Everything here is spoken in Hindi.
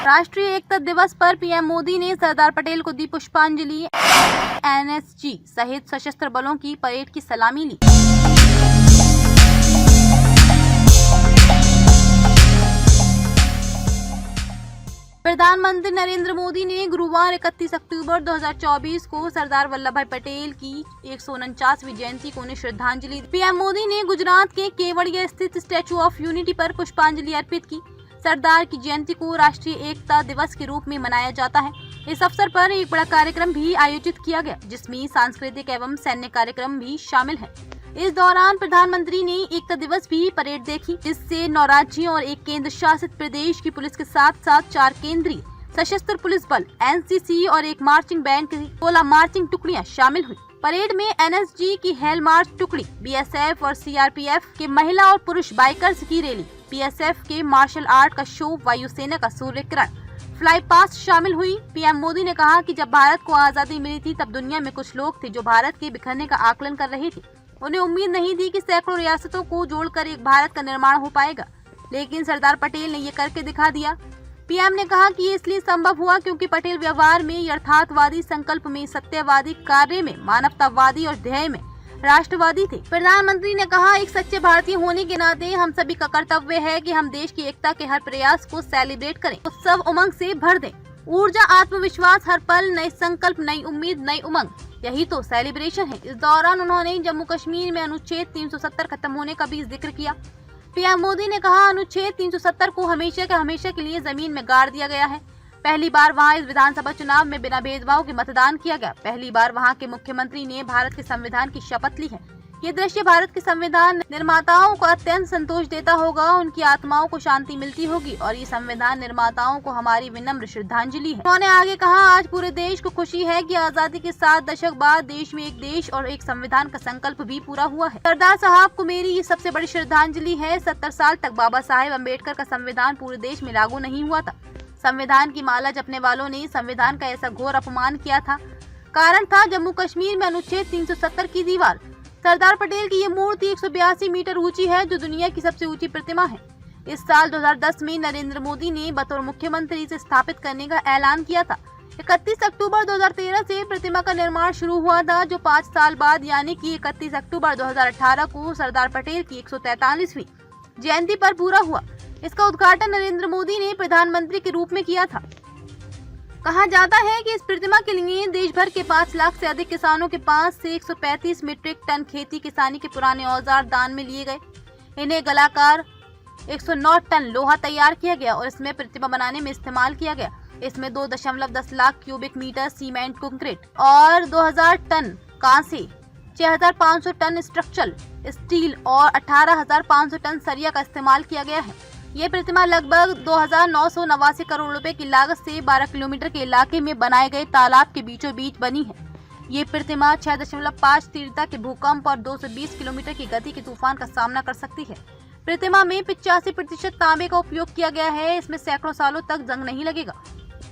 राष्ट्रीय एकता दिवस पर पीएम मोदी ने सरदार पटेल को दी पुष्पांजलि। एनएसजी सहित सशस्त्र बलों की परेड की सलामी ली। प्रधानमंत्री नरेंद्र मोदी ने गुरुवार 31 अक्टूबर 2024 को सरदार वल्लभ भाई पटेल की 149वीं जयंती को उन्हें श्रद्धांजलि दी। पीएम मोदी ने गुजरात के केवड़िया स्थित स्टैचू ऑफ यूनिटी पर पुष्पांजलि अर्पित की। सरदार की जयंती को राष्ट्रीय एकता दिवस के रूप में मनाया जाता है। इस अवसर पर एक बड़ा कार्यक्रम भी आयोजित किया गया, जिसमें सांस्कृतिक एवं सैन्य कार्यक्रम भी शामिल हैं। इस दौरान प्रधानमंत्री ने एकता दिवस भी परेड देखी, जिससे 9 राज्यों और एक केंद्र शासित प्रदेश की पुलिस के साथ साथ 4 केंद्रीय सशस्त्र पुलिस बल एनसीसी और एक मार्चिंग बैंड की 16 मार्चिंग टुकड़ियां शामिल हुई। परेड में एनएसजी की हेल मार्च टुकड़ी, बीएसएफ और सीआरपीएफ के महिला और पुरुष बाइकर्स की रैली, बीएसएफ के मार्शल आर्ट का शो, वायुसेना का सूर्य किरण फ्लाई पास्ट शामिल हुई। पीएम मोदी ने कहा कि जब भारत को आजादी मिली थी तब दुनिया में कुछ लोग थे जो भारत के बिखरने का आकलन कर रहे थे। उन्हें उम्मीद नहीं थी कि सैकड़ों रियासतों को जोड़कर एक भारत का निर्माण हो पाएगा, लेकिन सरदार पटेल ने ये करके दिखा दिया। पीएम ने कहा कि ये इसलिए संभव हुआ क्योंकि पटेल व्यवहार में, यथार्थवादी संकल्प में, सत्यवादी कार्य में, मानवतावादी और ध्येय में राष्ट्रवादी थे। प्रधानमंत्री ने कहा, एक सच्चे भारतीय होने के नाते हम सभी का कर्तव्य है कि हम देश की एकता के हर प्रयास को सेलिब्रेट करें, उत्सव उमंग से भर दें। ऊर्जा, आत्मविश्वास, हर पल नए संकल्प, नई उम्मीद, नई उमंग, यही तो सेलिब्रेशन है। इस दौरान उन्होंने जम्मू कश्मीर में अनुच्छेद 370 खत्म होने का भी जिक्र किया। पीएम मोदी ने कहा, अनुच्छेद 370 को हमेशा के लिए जमीन में गाड़ दिया गया है। पहली बार वहां इस विधानसभा चुनाव में बिना भेदभाव के मतदान किया गया। पहली बार वहां के मुख्यमंत्री ने भारत के संविधान की शपथ ली है। ये दृश्य भारत के संविधान निर्माताओं को अत्यंत संतोष देता होगा, उनकी आत्माओं को शांति मिलती होगी और ये संविधान निर्माताओं को हमारी विनम्र श्रद्धांजलि है। उन्होंने आगे कहा, आज पूरे देश को खुशी है कि आजादी के 7 दशक बाद देश में एक देश और एक संविधान का संकल्प भी पूरा हुआ है। सरदार साहब को मेरी ये सबसे बड़ी श्रद्धांजलि है। 70 साल तक बाबा साहेब अम्बेडकर का संविधान पूरे देश में लागू नहीं हुआ था। संविधान की माला जपने वालों ने संविधान का ऐसा घोर अपमान किया था। कारण था जम्मू कश्मीर में अनुच्छेद 370 की दीवार। सरदार पटेल की ये मूर्ति 182 मीटर ऊंची है, जो दुनिया की सबसे ऊंची प्रतिमा है। इस साल 2010 में नरेंद्र मोदी ने बतौर मुख्यमंत्री इसे स्थापित करने का ऐलान किया था। 31 अक्टूबर 2013 से प्रतिमा का निर्माण शुरू हुआ था, जो 5 साल बाद यानी कि 31 अक्टूबर 2018 को सरदार पटेल की 143वीं जयंती पर पूरा हुआ। इसका उद्घाटन नरेंद्र मोदी ने प्रधानमंत्री के रूप में किया था। कहा जाता है कि इस प्रतिमा के लिए देश भर के 5 लाख से अधिक किसानों के पास से 135 मीट्रिक टन खेती किसानी के पुराने औजार दान में लिए गए। इन्हें गलाकर 109 टन लोहा तैयार किया गया और इसमें प्रतिमा बनाने में इस्तेमाल किया गया। इसमें 2.10 lakh cubic metre cement concrete और 2000 टन कांसे, 6500 टन स्ट्रक्चरल स्टील और 18,500 टन सरिया का इस्तेमाल किया गया है। ये प्रतिमा लगभग 2,989 करोड़ रुपए की लागत से 12 किलोमीटर के इलाके में बनाए गए तालाब के बीचों बीच बनी है। ये प्रतिमा 6.5 तीव्रता के भूकंप और 220 किलोमीटर की गति के तूफान का सामना कर सकती है। प्रतिमा में 85% तांबे का उपयोग किया गया है। इसमें सैकड़ों सालों तक जंग नहीं लगेगा।